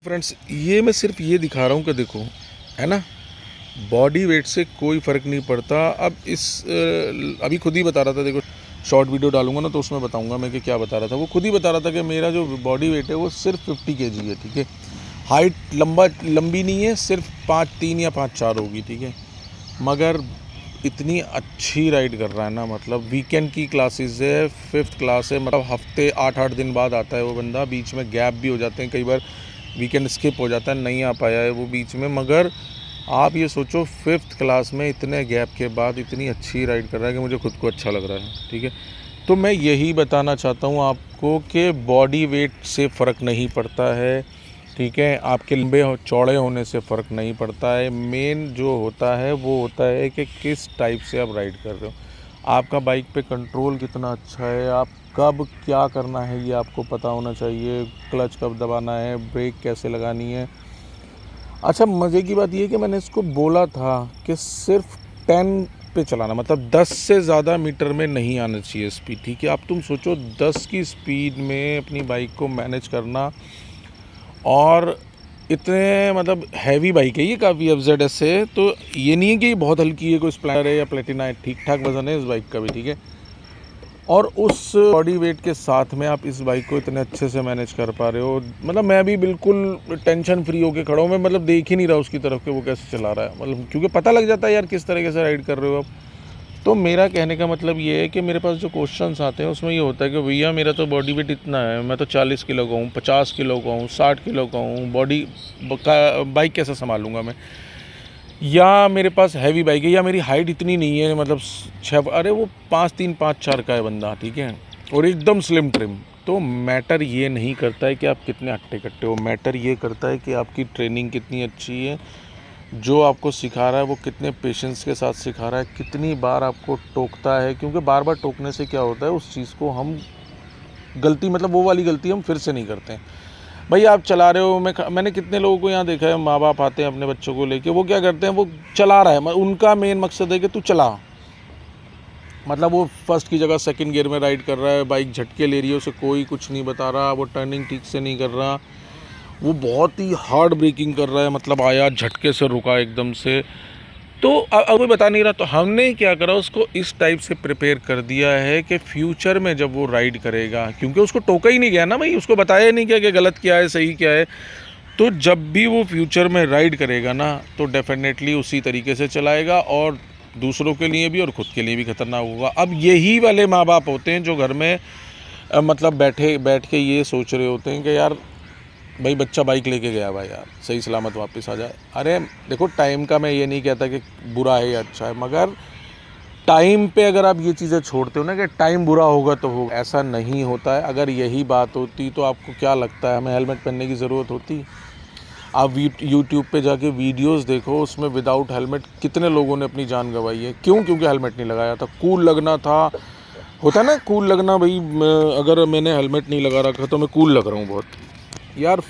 Friends, ये मैं सिर्फ ये दिखा रहा हूँ कि देखो, है ना, बॉडी वेट से कोई फ़र्क नहीं पड़ता। अब अभी खुद ही बता रहा था, देखो शॉर्ट वीडियो डालूंगा ना तो उसमें बताऊंगा मैं कि क्या बता रहा था। वो खुद ही बता रहा था कि मेरा जो बॉडी वेट है वो सिर्फ 50 kg है, ठीक है। हाइट लंबी नहीं है, सिर्फ 5'3" या 5'4" होगी, ठीक है। मगर इतनी अच्छी राइड कर रहा है ना, मतलब वीकेंड की क्लासेस है, 5th क्लास है, मतलब हफ्ते 8-8 दिन बाद आता है वो बंदा। बीच में गैप भी हो जाते हैं, कई बार वीकेंड स्किप हो जाता है, नहीं आ पाया है वो बीच में। मगर आप ये सोचो 5th क्लास में इतने गैप के बाद इतनी अच्छी राइड कर रहा है कि मुझे खुद को अच्छा लग रहा है, ठीक है। तो मैं यही बताना चाहता हूँ आपको कि बॉडी वेट से फ़र्क नहीं पड़ता है, ठीक है। आपके लंबे चौड़े होने से फ़र्क नहीं पड़ता है। मेन जो होता है वो होता है कि किस टाइप से आप राइड कर रहे हो, आपका बाइक पे कंट्रोल कितना अच्छा है, आप कब क्या करना है ये आपको पता होना चाहिए, क्लच कब दबाना है, ब्रेक कैसे लगानी है। अच्छा, मज़े की बात ये है कि मैंने इसको बोला था कि सिर्फ 10 पे चलाना, मतलब 10 से ज़्यादा मीटर में नहीं आना चाहिए स्पीड, ठीक है। अब तुम सोचो 10 की स्पीड में अपनी बाइक को मैनेज करना, और इतने मतलब हैवी बाइक है ये काफ़ी, FZS से। तो ये नहीं है कि बहुत हल्की है, कोई स्प्लेंडर है या प्लेटिना है, ठीक ठाक वज़न है इस बाइक का भी, ठीक है। और उस बॉडी वेट के साथ में आप इस बाइक को इतने अच्छे से मैनेज कर पा रहे हो, मतलब मैं भी बिल्कुल टेंशन फ्री होके खड़ा हूँ। मैं मतलब देख ही नहीं रहा उसकी तरफ कि वो कैसे चला रहा है, मतलब क्योंकि पता लग जाता है यार किस तरीके से राइड कर रहे हो आप। तो मेरा कहने का मतलब ये है कि मेरे पास जो क्वेश्चंस आते हैं उसमें ये होता है कि भैया मेरा तो बॉडी वेट इतना है, मैं तो 40 किलो का हूँ, 50 किलो का हूँ, 60 किलो का हूँ, बाइक कैसे संभालूंगा मैं, या मेरे पास हैवी बाइक है, या मेरी हाइट इतनी नहीं है, मतलब 6, अरे वो 5'3" 5'4" का है बंदा, ठीक है, और एकदम स्लिम ट्रिम। तो मैटर ये नहीं करता है कि आप कितने हट्टे कट्टे हो, मैटर ये करता है कि आपकी ट्रेनिंग कितनी अच्छी है, जो आपको सिखा रहा है वो कितने पेशेंस के साथ सिखा रहा है, कितनी बार आपको टोकता है। क्योंकि बार बार टोकने से क्या होता है, उस चीज़ को हम गलती, मतलब वो वाली गलती हम फिर से नहीं करते हैं। भाई आप चला रहे हो, मैंने कितने लोगों को यहाँ देखा है, माँ बाप आते हैं अपने बच्चों को लेके, वो क्या करते हैं, वो चला रहा है, उनका मेन मकसद है कि तू चला, मतलब वो फर्स्ट की जगह सेकंड गियर में राइड कर रहा है, बाइक झटके ले रही है, उसे कोई कुछ नहीं बता रहा, वो टर्निंग ठीक से नहीं कर रहा, वो बहुत ही हार्ड ब्रेकिंग कर रहा है, मतलब आया झटके से रुका एकदम से। तो अब कोई बता नहीं रहा, तो हमने क्या करा, उसको इस टाइप से प्रिपेयर कर दिया है कि फ्यूचर में जब वो राइड करेगा, क्योंकि उसको टोका ही नहीं गया ना भाई, उसको बताया नहीं गया कि गलत क्या है सही क्या है, तो जब भी वो फ्यूचर में राइड करेगा ना तो डेफिनेटली उसी तरीके से चलाएगा, और दूसरों के लिए भी और ख़ुद के लिए भी खतरनाक होगा। अब यही वाले माँ बाप होते हैं जो घर में मतलब बैठ के ये सोच रहे होते हैं कि यार भाई बच्चा बाइक लेके गया भाई यार सही सलामत वापस आ जाए। अरे देखो, टाइम का मैं ये नहीं कहता कि बुरा है या अच्छा है, मगर टाइम पे अगर आप ये चीज़ें छोड़ते हो ना कि टाइम बुरा होगा तो होगा, ऐसा नहीं होता है। अगर यही बात होती तो आपको क्या लगता है हमें हेलमेट पहनने की ज़रूरत होती? आप यूट्यूब पे जाके वीडियोस देखो, उसमें विदाउट हेलमेट कितने लोगों ने अपनी जान गंवाई है। क्यों? क्योंकि हेलमेट नहीं लगाया था, कूल लगना था। होता है ना कूल लगना, भाई अगर मैंने हेलमेट नहीं लगा रखा तो मैं कूल लग रहा हूँ बहुत। यार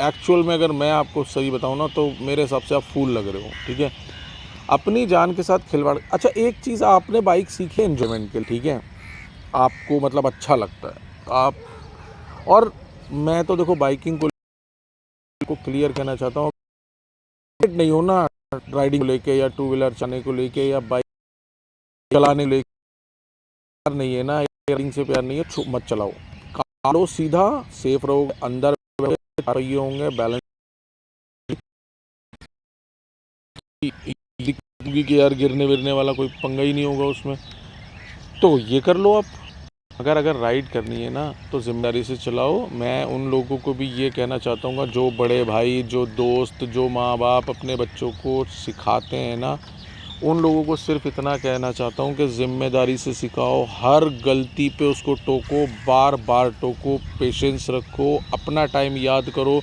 एक्चुअल में अगर मैं आपको सही बताऊँ ना तो मेरे हिसाब से आप फूल लग रहे हो, ठीक है। अपनी जान के साथ खिलवाड़। अच्छा, एक चीज़ आपने बाइक सीखी एन्जॉयमेंट के लिए, ठीक है, आपको मतलब अच्छा लगता है आप, और मैं तो देखो बाइकिंग को क्लियर कहना चाहता हूँ, नहीं हो ना राइडिंग को लेके या टू व्हीलर चलाने को लेके या बाइक चलाने को लेके, प्यार नहीं है ना, राइडिंग से प्यार नहीं है, मत चलाओ, कारो सीधा, सेफ रहो, अंदर पहिए होंगे, बैलेंस कि यार गिरने विरने वाला कोई पंगा ही नहीं होगा उसमें। तो ये कर लो आप। अगर राइड करनी है ना तो ज़िम्मेदारी से चलाओ। मैं उन लोगों को भी ये कहना चाहता हूँ, जो बड़े भाई, जो दोस्त, जो माँ बाप अपने बच्चों को सिखाते हैं ना, उन लोगों को सिर्फ इतना कहना चाहता हूँ कि ज़िम्मेदारी से सिखाओ, हर गलती पे उसको टोको, बार बार टोको, पेशेंस रखो, अपना टाइम याद करो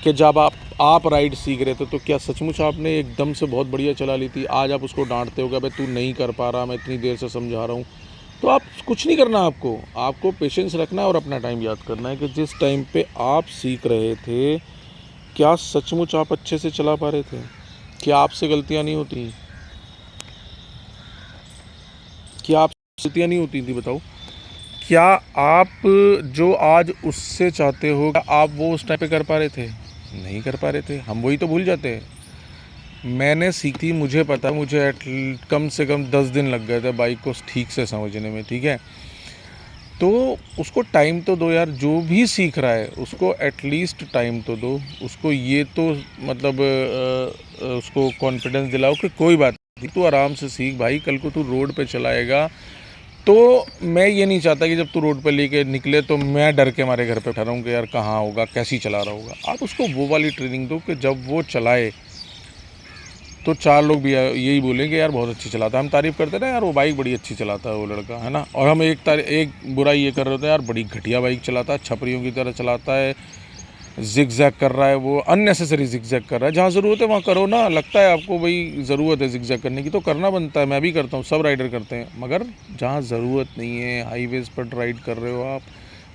कि जब आप राइड सीख रहे थे तो क्या सचमुच आपने एकदम से बहुत बढ़िया चला ली थी? आज आप उसको डांटते हो कि भाई तू नहीं कर पा रहा, मैं इतनी देर से समझा रहा हूँ। तो आप कुछ नहीं करना, आपको पेशेंस रखना है और अपना टाइम याद करना है कि जिस टाइम पे आप सीख रहे थे क्या सचमुच आप अच्छे से चला पा रहे थे? क्या आपसे गलतियाँ नहीं होती? क्या आपसे गलतियाँ नहीं होती थी, बताओ? क्या आप जो आज उससे चाहते हो, क्या आप वो उस टाइम पे कर पा रहे थे? नहीं कर पा रहे थे, हम वही तो भूल जाते हैं। मैंने सीखी, मुझे पता, मुझे कम से कम 10 दिन लग गए थे बाइक को ठीक से समझने में, ठीक है। तो उसको टाइम तो दो यार, जो भी सीख रहा है उसको एटलीस्ट टाइम तो दो, उसको ये तो मतलब उसको कॉन्फिडेंस दिलाओ कि कोई बात नहीं, तू आराम से सीख भाई, कल को तू रोड पे चलाएगा। तो मैं ये नहीं चाहता कि जब तू रोड पे लेके निकले तो मैं डर के हमारे घर पे बैठा रहूँ कि यार कहाँ होगा, कैसी चला रहा होगा। आप उसको वो वाली ट्रेनिंग दो कि जब वो चलाए तो 4 लोग भी यही बोलेंगे यार बहुत अच्छी चलाता है। हम तारीफ़ करते ना यार वो बाइक बड़ी अच्छी चलाता है वो लड़का, है ना। और हम एक बुराई ये कर रहे होते हैं यार बड़ी घटिया बाइक चलाता है, छपरियों की तरह चलाता है, जिग-जैग कर रहा है, वो अननेसेसरी जिग-जैग कर रहा है। जहाँ ज़रूरत है वहाँ करो ना, लगता है आपको भाई ज़रूरत है जिग-जैग करने की तो करना बनता है, मैं भी करता हूँ, सब राइडर करते हैं। मगर जहाँ ज़रूरत नहीं है, हाईवेज़ पर राइड कर रहे हो आप,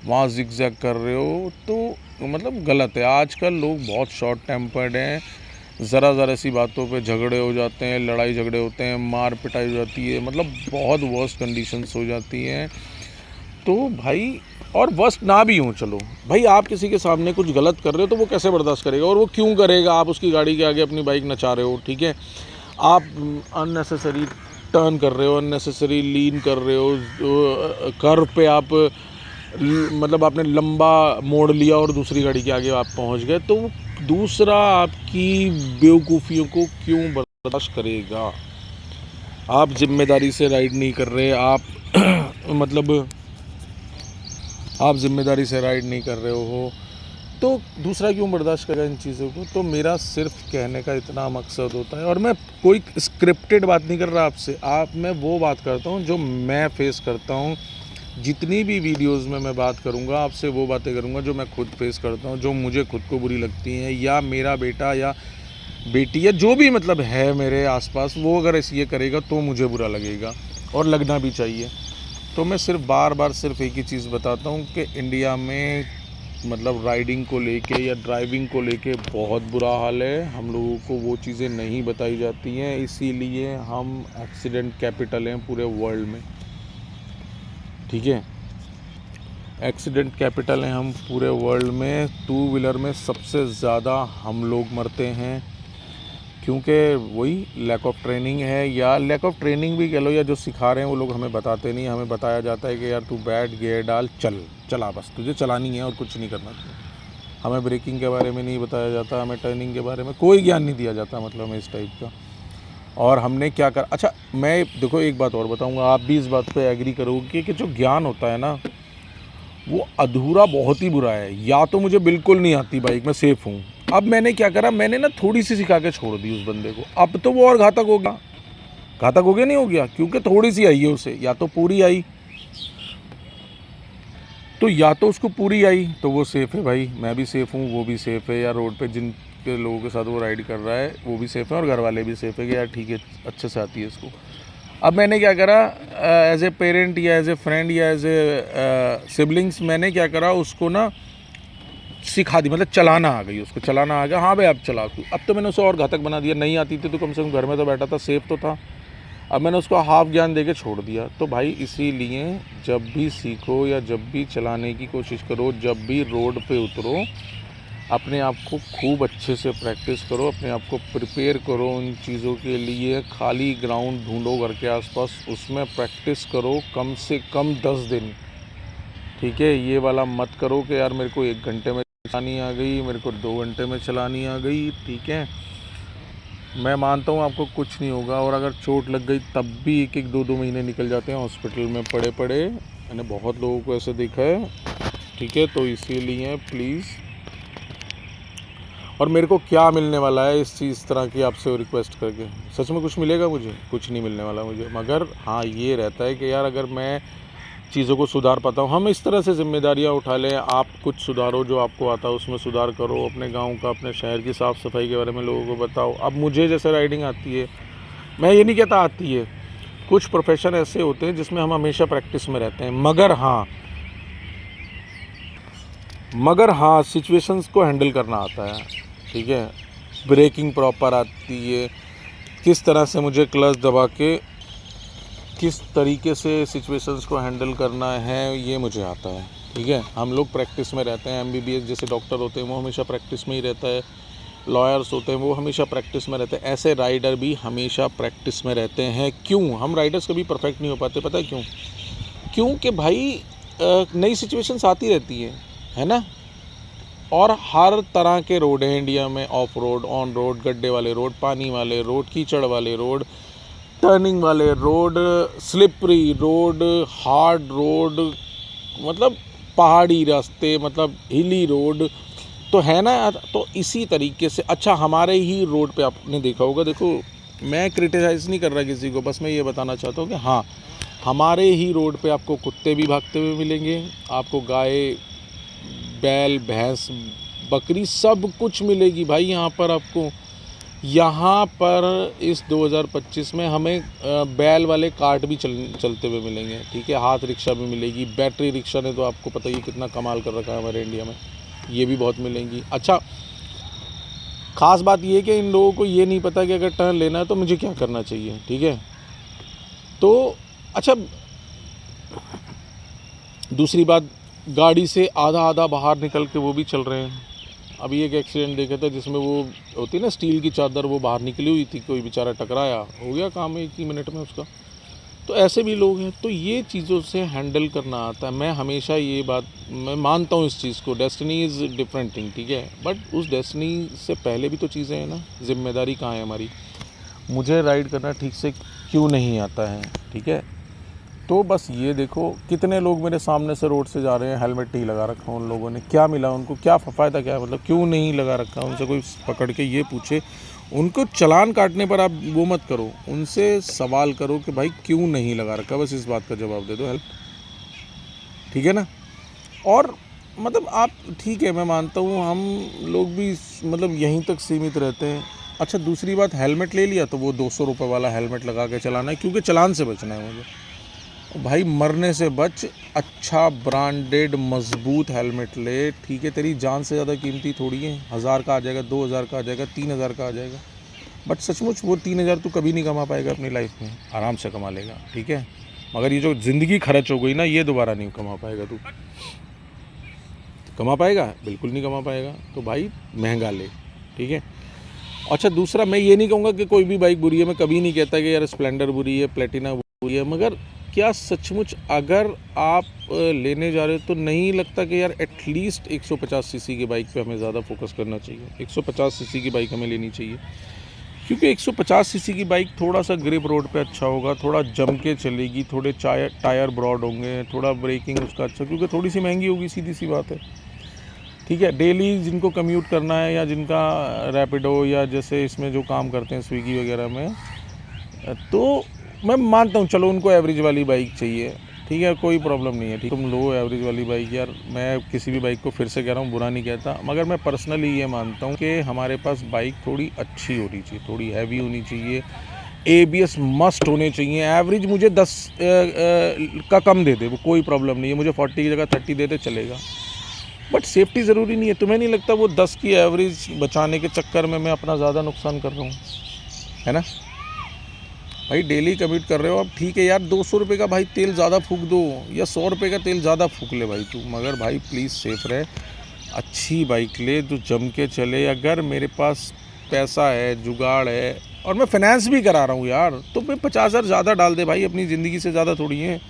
वहाँ जिग-जैग कर रहे हो तो मतलब गलत है। आजकल लोग बहुत शॉर्ट टेम्पर्ड हैं, ज़रा सी बातों पे झगड़े हो जाते हैं, लड़ाई झगड़े होते हैं, मार पिटाई हो जाती है, मतलब बहुत वर्स्ट कंडीशंस हो जाती हैं। तो भाई, और वर्स्ट ना भी हो, चलो भाई आप किसी के सामने कुछ गलत कर रहे हो तो वो कैसे बर्दाश्त करेगा, और वो क्यों करेगा। आप उसकी गाड़ी के आगे अपनी बाइक नचा रहे हो, ठीक है, आप अननेसेसरी टर्न कर रहे हो, अननेसेसरी लीन कर रहे हो, कर्व पे आप मतलब आपने लंबा मोड़ लिया और दूसरी गाड़ी के आगे आप पहुंच गए, तो दूसरा आपकी बेवकूफ़ियों को क्यों बर्दाश्त करेगा। आप जिम्मेदारी से राइड नहीं कर रहे, आप मतलब आप जिम्मेदारी से राइड नहीं कर रहे हो तो दूसरा क्यों बर्दाश्त करेगा इन चीज़ों को। तो मेरा सिर्फ कहने का इतना मकसद होता है, और मैं कोई स्क्रिप्टेड बात नहीं कर रहा आपसे, मैं वो बात करता हूँ जो मैं फेस करता हूँ। जितनी भी वीडियोस में मैं बात करूँगा आपसे वो बातें करूँगा जो मैं खुद फेस करता हूँ, जो मुझे खुद को बुरी लगती हैं, या मेरा बेटा या बेटी या जो भी मतलब है मेरे आसपास वो अगर ऐसे ये करेगा तो मुझे बुरा लगेगा, और लगना भी चाहिए। तो मैं सिर्फ बार बार सिर्फ एक ही चीज़ बताता हूँ कि इंडिया में मतलब राइडिंग को लेके या ड्राइविंग को लेके बहुत बुरा हाल है। हम लोगों को वो चीज़ें नहीं बताई जाती हैं, इसीलिए हम एक्सीडेंट कैपिटल हैं पूरे वर्ल्ड में, ठीक है। एक्सीडेंट कैपिटल हैं हम पूरे वर्ल्ड में। 2 व्हीलर में सबसे ज़्यादा हम लोग मरते हैं, क्योंकि वही लैक ऑफ ट्रेनिंग है, या लैक ऑफ ट्रेनिंग भी कह लो, या जो सिखा रहे हैं वो लोग हमें बताते नहीं। हमें बताया जाता है कि यार तू बैठ, गियर डाल, चला, बस तुझे चलानी है और कुछ नहीं करना। हमें ब्रेकिंग के बारे में नहीं बताया जाता, हमें टर्निंग के बारे में कोई ज्ञान नहीं दिया जाता, मतलब हमें इस टाइप का। और हमने क्या कर, अच्छा मैं देखो एक बात और बताऊँगा, आप भी इस बात पर एग्री करोगे कि जो ज्ञान होता है ना वो अधूरा बहुत ही बुरा है। या तो मुझे बिल्कुल नहीं आती बाइक, मैं सेफ़ हूँ। अब मैंने क्या करा, मैंने ना थोड़ी सी सिखा के छोड़ दी उस बंदे को, अब तो वो और घातक हो गया। घातक हो गया नहीं हो गया, क्योंकि थोड़ी सी आई है उसे, या तो पूरी आई, तो या तो उसको पूरी आई तो वो सेफ़ है भाई, मैं भी सेफ़ हूँ, वो भी सेफ़ है, या रोड पे जिन के लोगों के साथ वो राइड कर रहा है वो भी सेफ़ है, और घर वाले भी सेफ़ है कि यार ठीक है अच्छे से आती है इसको। अब मैंने क्या करा, एज ए पेरेंट या एज ए फ्रेंड या एज ए सिबलिंग्स, मैंने क्या करा उसको ना सिखा दी, मतलब चलाना आ गई, उसको चलाना आ गया, हाँ भाई अब चला तू। अब तो मैंने उसे और घातक बना दिया, नहीं आती थी तो कम से कम घर में तो बैठा था, सेफ़ तो था। अब मैंने उसको हाफ ज्ञान दे के छोड़ दिया। तो भाई इसीलिए जब भी सीखो या जब भी चलाने की कोशिश करो, जब भी रोड पे उतरो, अपने आप को खूब अच्छे से प्रैक्टिस करो, अपने आप को प्रिपेयर करो उन चीज़ों के लिए। खाली ग्राउंड ढूंढो घर के आसपास, उसमें प्रैक्टिस करो कम से कम 10 दिन, ठीक है। ये वाला मत करो कि यार मेरे को 1 घंटे में चलानी आ गई, मेरे को 2 घंटे में चलानी आ गई, ठीक है। मैं मानता हूँ आपको कुछ नहीं होगा, और अगर चोट लग गई तब भी 1-1, 2-2 महीने निकल जाते हैं हॉस्पिटल में पड़े पड़े। मैंने बहुत लोगों को ऐसे देखा है, ठीक है। तो इसीलिए प्लीज़, और मेरे को क्या मिलने वाला है इस चीज़ तरह की आपसे रिक्वेस्ट करके, सच में कुछ मिलेगा मुझे? कुछ नहीं मिलने वाला मुझे। मगर हाँ ये रहता है कि यार अगर मैं चीज़ों को सुधार पाता हूँ, हम इस तरह से जिम्मेदारियाँ उठा लें, आप कुछ सुधारो जो आपको आता है उसमें सुधार करो, अपने गांव का, अपने शहर की साफ़ सफाई के बारे में लोगों को बताओ। अब मुझे जैसे राइडिंग आती है, मैं ये नहीं कहता आती है, कुछ प्रोफेशन ऐसे होते हैं जिसमें हम हमेशा प्रैक्टिस में रहते हैं, मगर हाँ सिचुएशंस को हैंडल करना आता है, ठीक है। ब्रेकिंग प्रॉपर आती है, किस तरह से मुझे क्लच दबा के किस तरीके से सिचुएशंस को हैंडल करना है ये मुझे आता है, ठीक है। हम लोग प्रैक्टिस में रहते हैं, एमबीबीएस जैसे डॉक्टर होते हैं वो हमेशा प्रैक्टिस में ही रहता है, लॉयर्स होते हैं वो हमेशा प्रैक्टिस में रहते हैं, ऐसे राइडर भी हमेशा प्रैक्टिस में रहते हैं। क्यों? हम राइडर्स कभी परफेक्ट नहीं हो पाते, पता है क्यों? क्योंकि भाई नई सिचुएशंस आती रहती है ना। और हर तरह के रोड हैं इंडिया में, ऑफ रोड, ऑन रोड, गड्ढे वाले रोड, पानी वाले रोड, कीचड़ वाले रोड, टर्निंग वाले road, slippery road, hard road, मतलब पहाड़ी रास्ते, मतलब हिली रोड, तो है ना। तो इसी तरीके से अच्छा हमारे ही रोड पे आपने देखा होगा, देखो मैं क्रिटिसाइज़ नहीं कर रहा किसी को, बस मैं ये बताना चाहता हूँ कि हाँ, हमारे ही रोड पे आपको कुत्ते भी भागते हुए मिलेंगे, आपको गाय, बैल, भैंस, बकरी सब कुछ मिलेगी भाई यहाँ पर आपको। यहाँ पर इस 2025 में हमें बैल वाले कार्ट भी चलते हुए मिलेंगे, ठीक है। हाथ रिक्शा भी मिलेगी, बैटरी रिक्शा ने तो आपको पता ही कितना कमाल कर रखा है हमारे इंडिया में, ये भी बहुत मिलेंगी। अच्छा, ख़ास बात ये है कि इन लोगों को ये नहीं पता कि अगर टर्न लेना है तो मुझे क्या करना चाहिए, ठीक है। तो अच्छा, दूसरी बात, गाड़ी से आधा आधा बाहर निकल के वो भी चल रहे हैं। अभी एक एक्सीडेंट देखा था जिसमें वो होती है ना स्टील की चादर, वो बाहर निकली हुई थी, कोई बेचारा टकराया, हो गया काम 1 ही मिनट में उसका। तो ऐसे भी लोग हैं, तो ये चीज़ों से हैंडल करना आता है। मैं हमेशा ये बात मैं मानता हूँ इस चीज़ को, डेस्टिनी इज़ डिफरेंट थिंग, ठीक है, बट उस डेस्टिनी से पहले भी तो चीज़ें हैं ना। जिम्मेदारी कहाँ है हमारी? मुझे राइड करना ठीक से क्यों नहीं आता है, ठीक है। तो बस ये देखो कितने लोग मेरे सामने से रोड से जा रहे हैं, हेलमेट नहीं लगा रखा उन लोगों ने, क्या मिला उनको, क्या फ़ायदा क्या है, मतलब क्यों नहीं लगा रखा? उनसे कोई पकड़ के ये पूछे, उनको चालान काटने पर आप वो मत करो, उनसे सवाल करो कि भाई क्यों नहीं लगा रखा, बस इस बात का जवाब दे दो, हेल्प, ठीक है ना। और मतलब आप, ठीक है, मैं मानता हूँ हम लोग भी मतलब यहीं तक सीमित रहते हैं। अच्छा, दूसरी बात, हेलमेट ले लिया तो वो 200 रुपये वाला हेलमेट लगा के चलाना है, क्योंकि चालान से बचना है मुझे। भाई मरने से बच, अच्छा ब्रांडेड मजबूत हेलमेट ले, ठीक है। तेरी जान से ज़्यादा कीमती थोड़ी है, 1000 का आ जाएगा, 2000 का आ जाएगा, 3000 का आ जाएगा, बट सचमुच वो 3000 तू कभी नहीं कमा पाएगा अपनी लाइफ में, आराम से कमा लेगा, ठीक है। मगर ये जो ज़िंदगी खर्च हो गई ना, ये दोबारा नहीं कमा पाएगा तू। कमा पाएगा? बिल्कुल नहीं कमा पाएगा। तो भाई महंगा ले, ठीक है। अच्छा, दूसरा, मैं ये नहीं कहूँगा कि कोई भी बाइक बुरी है, मैं कभी नहीं कहता कि यार स्प्लेंडर बुरी है, प्लेटिना बुरी है, मगर क्या सचमुच अगर आप लेने जा रहे हो तो नहीं लगता कि यार एटलीस्ट 150 सीसी की बाइक पे हमें ज़्यादा फोकस करना चाहिए? 150 सीसी की बाइक हमें लेनी चाहिए, क्योंकि 150 सीसी की बाइक थोड़ा सा ग्रिप रोड पे अच्छा होगा, थोड़ा जम के चलेगी, थोड़े टायर ब्रॉड होंगे, थोड़ा ब्रेकिंग उसका अच्छा, क्योंकि थोड़ी सी महंगी होगी, सीधी सी बात है, ठीक है। डेली जिनको कम्यूट करना है, या जिनका रैपिडो, या जैसे इसमें जो काम करते हैं स्विगी वगैरह में, तो मैं मानता हूँ चलो उनको एवरेज वाली बाइक चाहिए, ठीक है, कोई प्रॉब्लम नहीं है, ठीक, तुम लो एवरेज वाली बाइक। यार मैं किसी भी बाइक को फिर से कह रहा हूँ बुरा नहीं कहता, मगर मैं पर्सनली ये मानता हूँ कि हमारे पास बाइक थोड़ी अच्छी होनी चाहिए, थोड़ी हैवी होनी चाहिए, ABS मस्ट होने चाहिए। एवरेज मुझे 10 का कम दे दे, वो कोई प्रॉब्लम नहीं है, मुझे 40 की जगह 30 दे दे चलेगा, बट सेफ्टी ज़रूरी नहीं है। तुम्हें नहीं लगता वो 10 की एवरेज बचाने के चक्कर में मैं अपना ज़्यादा नुकसान कर रहा हूँ, है ना। भाई डेली कम्यूट कर रहे हो आप, ठीक है यार, 200 रुपये का भाई तेल ज़्यादा फूक दो, या 100 रुपये का तेल ज़्यादा फूक ले भाई तू, मगर भाई प्लीज़ सेफ रहे, अच्छी बाइक ले जो जम के चले। अगर मेरे पास पैसा है, जुगाड़ है, और मैं फाइनेंस भी करा रहा हूँ यार, तो मैं 50,000 ज़्यादा डाल दे भाई, अपनी ज़िंदगी से ज़्यादा थोड़ी है,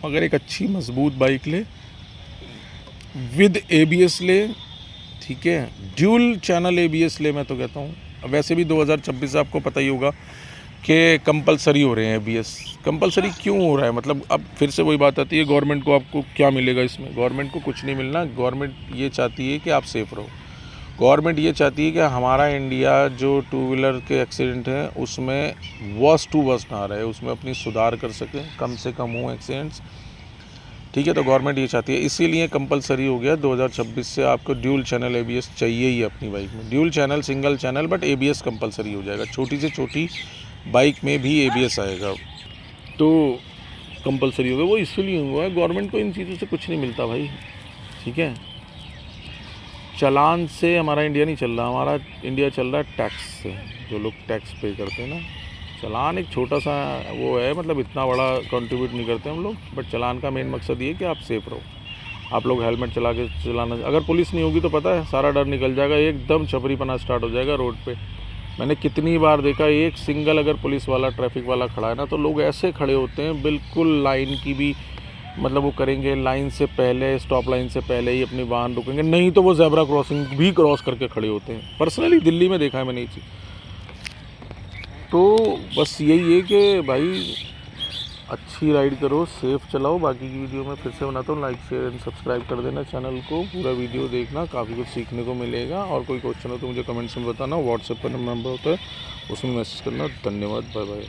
मगर एक अच्छी मजबूत बाइक ले, विद ABS ले, ठीक है, ड्यूल चैनल ABS ले, मैं तो कहता हूँ। वैसे भी 2026 से आपको पता ही होगा कि कंपलसरी हो रहे हैं ABS। कंपलसरी क्यों हो रहा है? मतलब अब फिर से वही बात आती है, गवर्नमेंट को आपको क्या मिलेगा इसमें? गवर्नमेंट को कुछ नहीं मिलना। गवर्नमेंट ये चाहती है कि आप सेफ रहो, गवर्नमेंट ये चाहती है कि हमारा इंडिया जो टू व्हीलर के एक्सीडेंट हैं उसमें वर्स्ट टू वर्स्ट ना रहे, उसमें अपनी सुधार कर सकें, कम से कम हो एक्सीडेंट्स, ठीक है। तो गवर्नमेंट ये चाहती है, इसीलिए कंपलसरी हो गया 2026 से आपको ड्यूल चैनल ABS चाहिए ही अपनी बाइक में। Dual channel, single channel, but ABS compulsory हो जाएगा, छोटी से छोटी बाइक में भी ABS आएगा, तो कंपलसरी होगा। वो इसलिए हुआ है, गवर्नमेंट को इन चीज़ों से कुछ नहीं मिलता भाई, ठीक है। चालान से हमारा इंडिया नहीं चल रहा, हमारा इंडिया चल रहा है टैक्स से, जो लोग टैक्स पे करते हैं ना। चालान एक छोटा सा वो है, मतलब इतना बड़ा कंट्रीब्यूट नहीं करते हम लोग, बट चालान का मेन मकसद ये है कि आप सेफ रहो। आप लोग हेलमेट चला के चलाना, अगर पुलिस नहीं होगी तो पता है सारा डर निकल जाएगा, एकदम छपरीपना स्टार्ट हो जाएगा रोड पे। मैंने कितनी बार देखा, एक सिंगल अगर पुलिस वाला ट्रैफिक वाला खड़ा है ना तो लोग ऐसे खड़े होते हैं बिल्कुल लाइन की भी, मतलब वो करेंगे लाइन से पहले, स्टॉप लाइन से पहले ही अपनी वाहन रुकेंगे, नहीं तो वो ज़ेब्रा क्रॉसिंग भी क्रॉस करके खड़े होते हैं। पर्सनली दिल्ली में देखा है मैंने ये चीज़। तो बस यही है कि भाई अच्छी राइड करो, सेफ़ चलाओ। बाकी की वीडियो मैं फिर से बनाता हूँ, लाइक शेयर एंड सब्सक्राइब कर देना चैनल को, पूरा वीडियो देखना, काफ़ी कुछ सीखने को मिलेगा। और कोई क्वेश्चन हो तो मुझे कमेंट्स में बताना, व्हाट्सएप पर नंबर होता है उसमें मैसेज करना। धन्यवाद, बाय बाय।